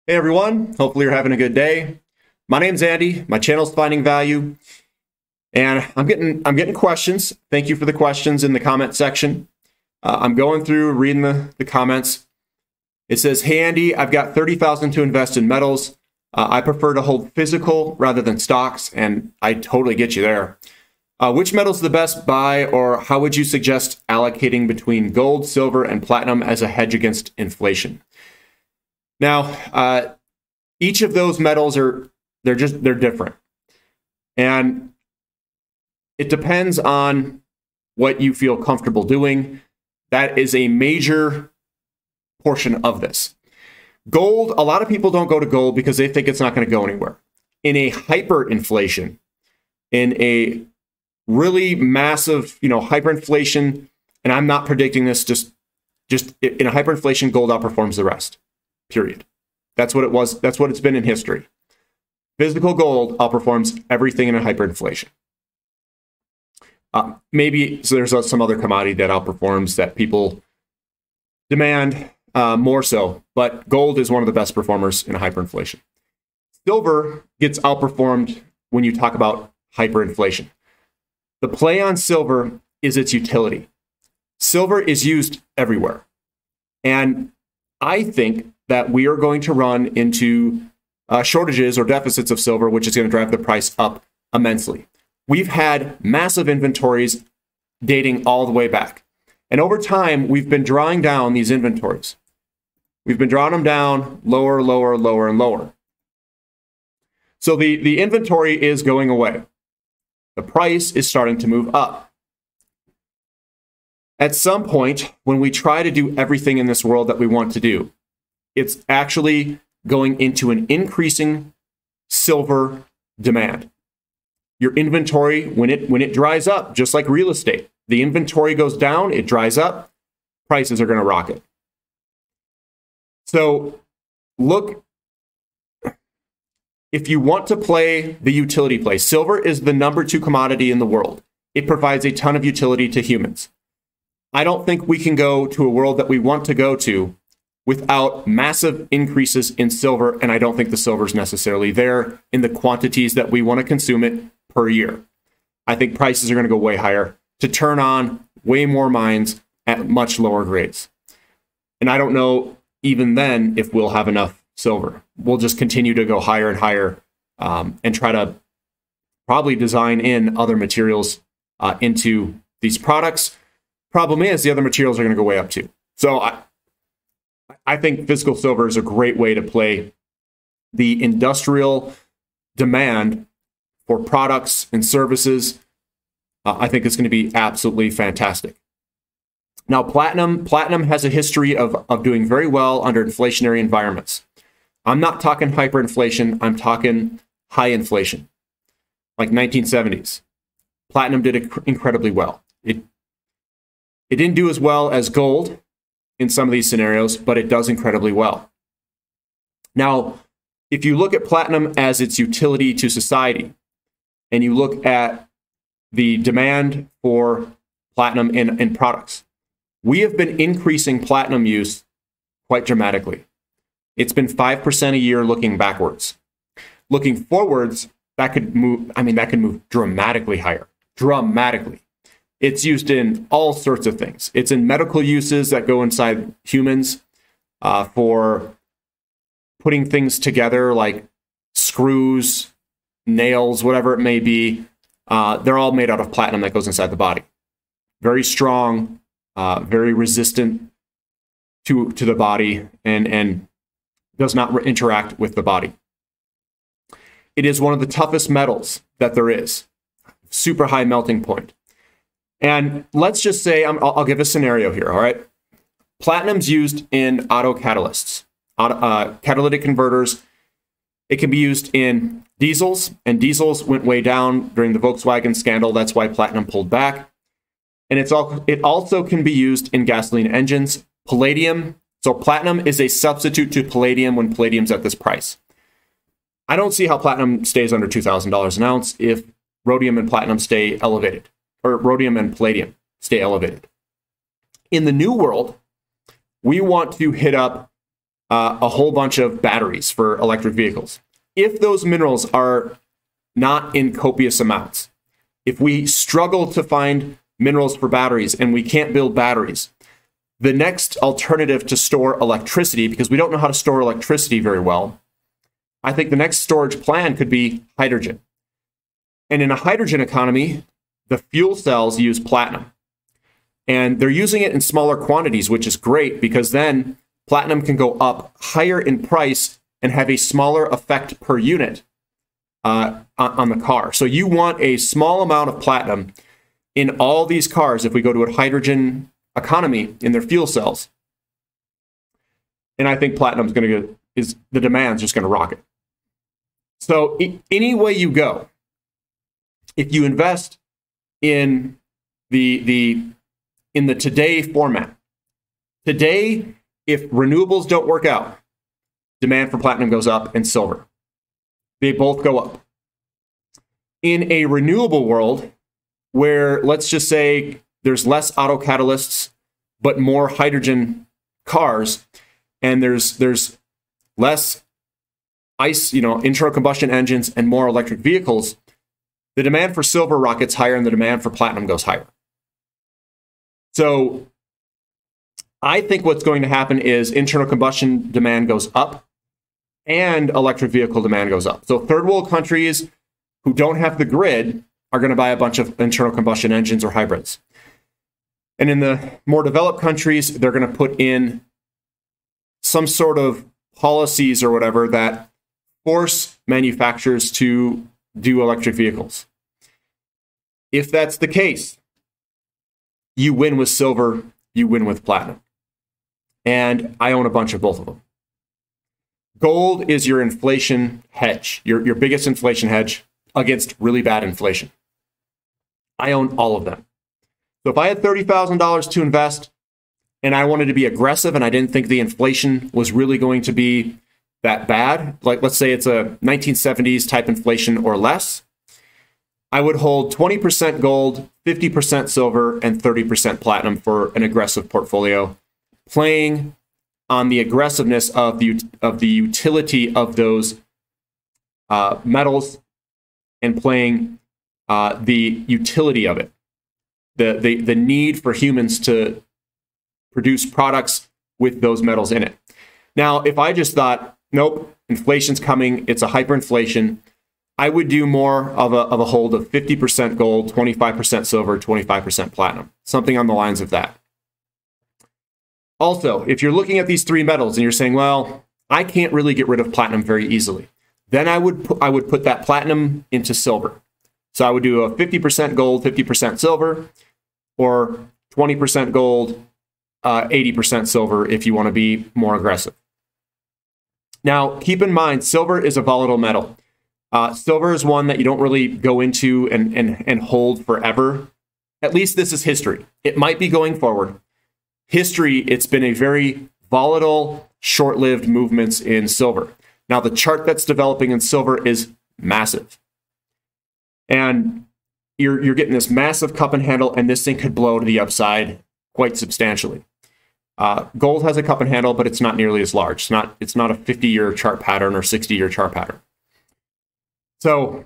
Hey everyone, hopefully you're having a good day. My name's Andy, my channel's Finding Value, and I'm getting questions. Thank you for the questions in the comment section. I'm going through reading the comments. It says, hey Andy, I've got $30,000 to invest in metals. I prefer to hold physical rather than stocks, and I totally get you there. Which metal's the best buy, or how would you suggest allocating between gold, silver, and platinum as a hedge against inflation? Now, each of those metals they're different. And it depends on what you feel comfortable doing. That is a major portion of this. Gold, a lot of people don't go to gold because they think it's not going to go anywhere. In a hyperinflation, in a really massive, hyperinflation, and I'm not predicting this, just in a hyperinflation, gold outperforms the rest. Period. That's what it was. That's what it's been in history. Physical gold outperforms everything in a hyperinflation. Maybe so there's some other commodity that outperforms that people demand more so, but gold is one of the best performers in a hyperinflation. Silver gets outperformed when you talk about hyperinflation. The play on silver is its utility. Silver is used everywhere. And I think that we are going to run into shortages or deficits of silver, which is going to drive the price up immensely. We've had massive inventories dating all the way back. And over time, we've been drawing down these inventories. We've been drawing them down lower, lower, lower, and lower. So the inventory is going away. The price is starting to move up. At some point, when we try to do everything in this world that we want to do, it's actually going into an increasing silver demand. Your inventory, when it dries up, just like real estate, the inventory goes down, it dries up, prices are going to rocket. So look, if you want to play the utility play, silver is the number 2 commodity in the world. It provides a ton of utility to humans. I don't think we can go to a world that we want to go to without massive increases in silver, and I don't think the silver is necessarily there in the quantities that we want to consume it per year. I think prices are going to go way higher to turn on way more mines at much lower grades. And I don't know even then if we'll have enough silver. We'll just continue to go higher and higher and try to probably design in other materials into these products. Problem is, the other materials are going to go way up too. So I think physical silver is a great way to play the industrial demand for products and services. I think it's going to be absolutely fantastic. Now, platinum has a history of doing very well under inflationary environments. I'm not talking hyperinflation. I'm talking high inflation, like 1970s. Platinum did incredibly well. It didn't do as well as gold in some of these scenarios, but it does incredibly well. Now, if you look at platinum as its utility to society, and you look at the demand for platinum in products, we have been increasing platinum use quite dramatically. It's been 5% a year looking backwards. Looking forwards, that could move dramatically higher, dramatically. It's used in all sorts of things. It's in medical uses that go inside humans for putting things together like screws, nails, whatever it may be. They're all made out of platinum that goes inside the body. Very strong, very resistant to the body and does not interact with the body. It is one of the toughest metals that there is. Super high melting point. And let's just say, I'll give a scenario here, all right? Platinum's used in auto catalysts, catalytic converters. It can be used in diesels, and diesels went way down during the Volkswagen scandal. That's why platinum pulled back. And it also can be used in gasoline engines. Palladium, so platinum is a substitute to palladium when palladium's at this price. I don't see how platinum stays under $2,000 an ounce if rhodium and platinum stay elevated, or rhodium and palladium stay elevated. In the new world, we want to hit up a whole bunch of batteries for electric vehicles. If those minerals are not in copious amounts, if we struggle to find minerals for batteries and we can't build batteries, the next alternative to store electricity, because we don't know how to store electricity very well, I think the next storage plan could be hydrogen. And in a hydrogen economy, the fuel cells use platinum. And they're using it in smaller quantities, which is great because then platinum can go up higher in price and have a smaller effect per unit on the car. So you want a small amount of platinum in all these cars if we go to a hydrogen economy in their fuel cells. And I think platinum's going to the demand's just going to rocket. So any way you go, if you invest in the today format, today, if renewables don't work out, demand for platinum goes up and silver. They both go up. In a renewable world where, let's just say, there's less auto catalysts, but more hydrogen cars, and there's less ICE, internal combustion engines and more electric vehicles, the demand for silver rockets higher and the demand for platinum goes higher. So I think what's going to happen is internal combustion demand goes up and electric vehicle demand goes up. So third world countries who don't have the grid are going to buy a bunch of internal combustion engines or hybrids. And in the more developed countries, they're going to put in some sort of policies or whatever that force manufacturers to do electric vehicles. If that's the case, you win with silver, you win with platinum. And I own a bunch of both of them. Gold is your inflation hedge, your biggest inflation hedge against really bad inflation. I own all of them. So if I had $30,000 to invest and I wanted to be aggressive and I didn't think the inflation was really going to be that bad, like let's say it's a 1970s type inflation or less, I would hold 20% gold, 50% silver, and 30% platinum for an aggressive portfolio, playing on the aggressiveness of the utility of those metals and playing the utility of it, the need for humans to produce products with those metals in it. Now, if I just thought, nope, inflation's coming, it's a hyperinflation, I would do more of a hold of 50% gold, 25% silver, 25% platinum, something on the lines of that. Also, if you're looking at these three metals and you're saying, well, I can't really get rid of platinum very easily, then I would put that platinum into silver. So I would do a 50% gold, 50% silver, or 20% gold, 80% silver if you want to be more aggressive. Now, keep in mind, silver is a volatile metal. Silver is one that you don't really go into and hold forever. At least this is history. It might be going forward. History, it's been a very volatile, short-lived movements in silver. Now, the chart that's developing in silver is massive. And you're getting this massive cup and handle, and this thing could blow to the upside quite substantially. Gold has a cup and handle, but it's not nearly as large. It's not a 50-year chart pattern or 60-year chart pattern. So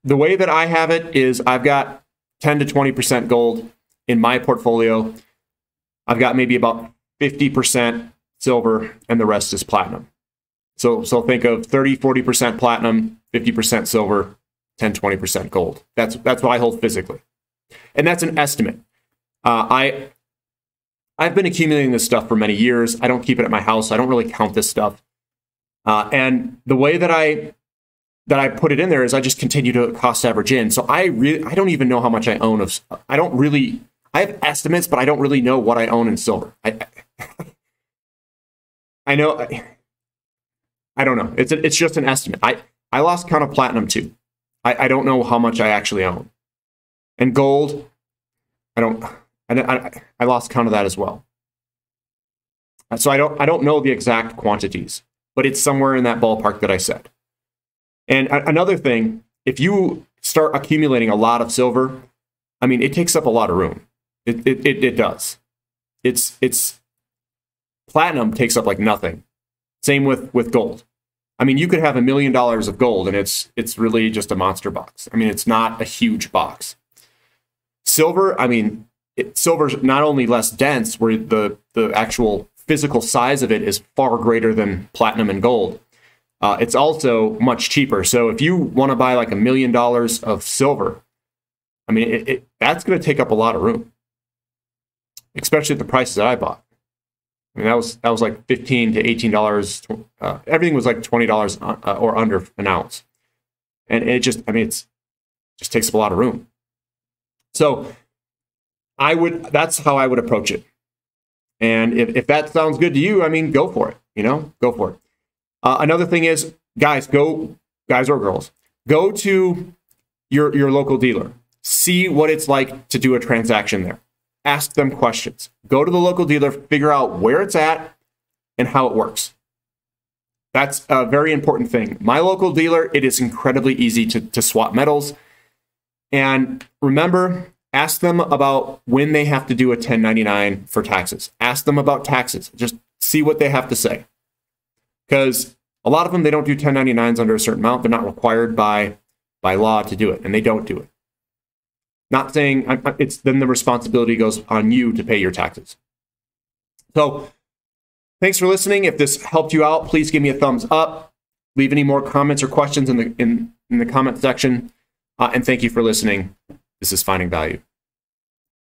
the way that I have it is I've got 10 to 20% gold in my portfolio. I've got maybe about 50% silver, and the rest is platinum. So think of 30, 40% platinum, 50% silver, 10, 20% gold. That's what I hold physically. And that's an estimate. I've been accumulating this stuff for many years. I don't keep it at my house. I don't really count this stuff. And the way that I put it in there is I just continue to cost average in. So I don't even know how much I own of. I have estimates, but I don't really know what I own in silver. I know. I don't know. It's just an estimate. I lost count of platinum too. I don't know how much I actually own. And gold, I lost count of that as well. So I don't know the exact quantities, but it's somewhere in that ballpark that I said. And another thing, if you start accumulating a lot of silver, I mean, it takes up a lot of room. It does. It's Platinum takes up like nothing. Same with gold. I mean, you could have $1 million of gold and it's really just a monster box. I mean, it's not a huge box. Silver, I mean, silver's not only less dense, where the actual physical size of it is far greater than platinum and gold. It's also much cheaper. So if you want to buy like $1 million of silver, I mean, that's going to take up a lot of room, especially at the prices that I bought. I mean, that was like $15 to $18. Everything was like $20 or under an ounce, and it just, I mean, it just takes up a lot of room. So that's how I would approach it. And if that sounds good to you, I mean, go for it. Go for it. Another thing is, guys or girls, go to your local dealer. See what it's like to do a transaction there. Ask them questions. Go to the local dealer, figure out where it's at and how it works. That's a very important thing. My local dealer, it is incredibly easy to swap metals. And remember, ask them about when they have to do a 1099 for taxes. Ask them about taxes. Just see what they have to say. Because a lot of them, they don't do 1099s under a certain amount. They're not required by law to do it, and they don't do it. Not saying it's then the responsibility goes on you to pay your taxes. So thanks for listening. If this helped you out, please give me a thumbs up. Leave any more comments or questions in the comment section. And thank you for listening. This is Finding Value.